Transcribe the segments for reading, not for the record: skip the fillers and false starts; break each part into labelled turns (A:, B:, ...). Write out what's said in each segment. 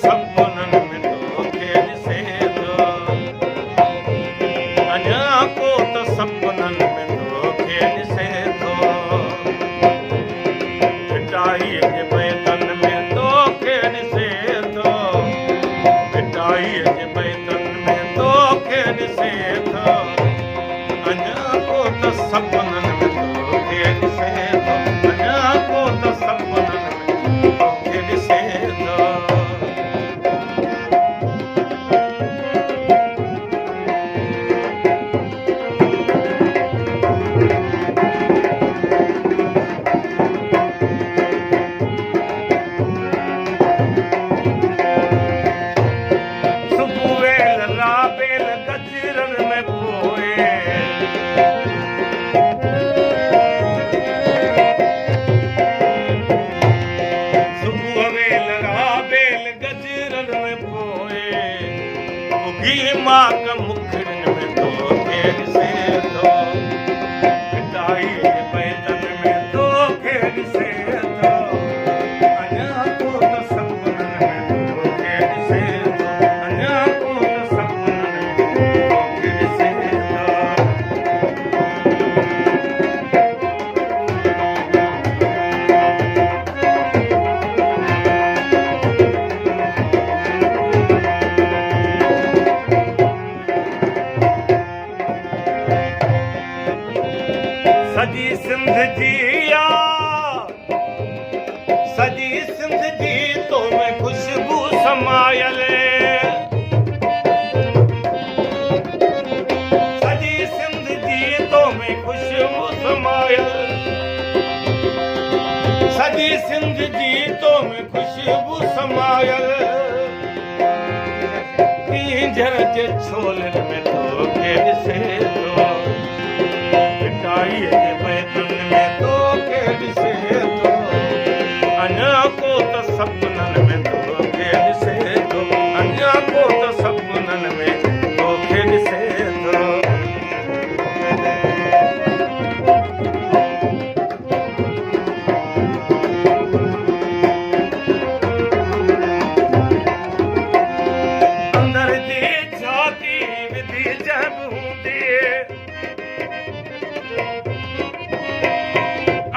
A: सपननि में तोखे ॾिसे थो अञा को त सपननि में तोखे ॾिसे थो पिटाईअ जे बैतन में तोखे ॾिसे थो पिटाईअ जे बैतन में तोखे ॾिसे थो अञा को त सपननि में तोखे ॾिसे थो अञा को त सपननि में तोखे ॾिसे थो सुबुह वेल राबेल गजरनि में पोए सुबुह वेल राबेल गजरनि में पोए उगी माग मुखड़ियुनि में तोखे ॾिसे थो पिटाईअ जे बैतन में तोखे ॾिसे थो अञा को त सपननि में तोखे ॾिसे थो अञा को त सपननि में तोखे ॾिसे थो सॼी सिंध जी सॼी सिंध जी तो में खुशबू समायल सॼी सिंध जी तो में खुशबू समायल सॼी सिंध जी तो में खुशबू समायल पींझर जे छोलनि में तोखे ॾिसे थो पिटाईअ जे बैतन में तोखे ॾिसे थो अञा को त सपननि में तोखे ॾिसे थो अञा को त सपननि में तोखे ॾिसे थो अंदर जी छाती विधि जब हूंदी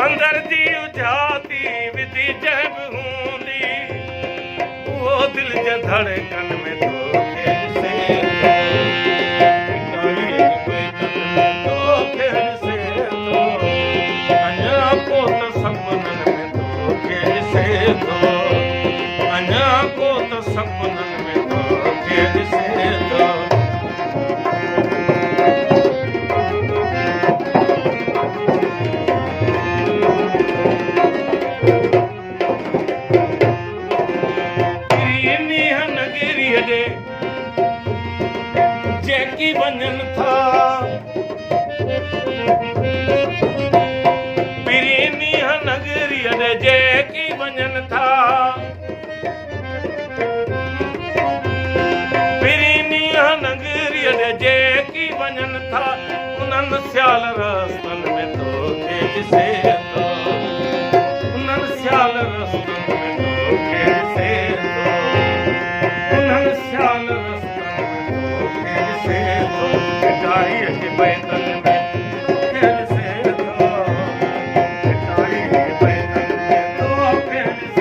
A: अंदर जी जाती विधि जब हूंदी वो दिल जे धड़कन में तोखे ॾिसे थो पिटाईअ जे बैतन में तोखे ॾिसे थो अञा को त सपननि में तोखे ॾिसे थो अञा को त सपननि में तोखे ॾिसे थो जेकी वञनि था पिरीनीअ नगरीअ ॾे जेकी वञनि था पिरीनीअ नगरीअ ॾे जेकी वञनि था उन्हनि सियाल रस्तनि में तोखे ॾिसे थो उन्हनि सियाल रस्तनि में तोखे ॾिसे थो उन्हनि सियाल पिटाईअ जे बैतन में तोखे ॾिसे थो पिटाईअ जे बैतन में तोखे ॾिसे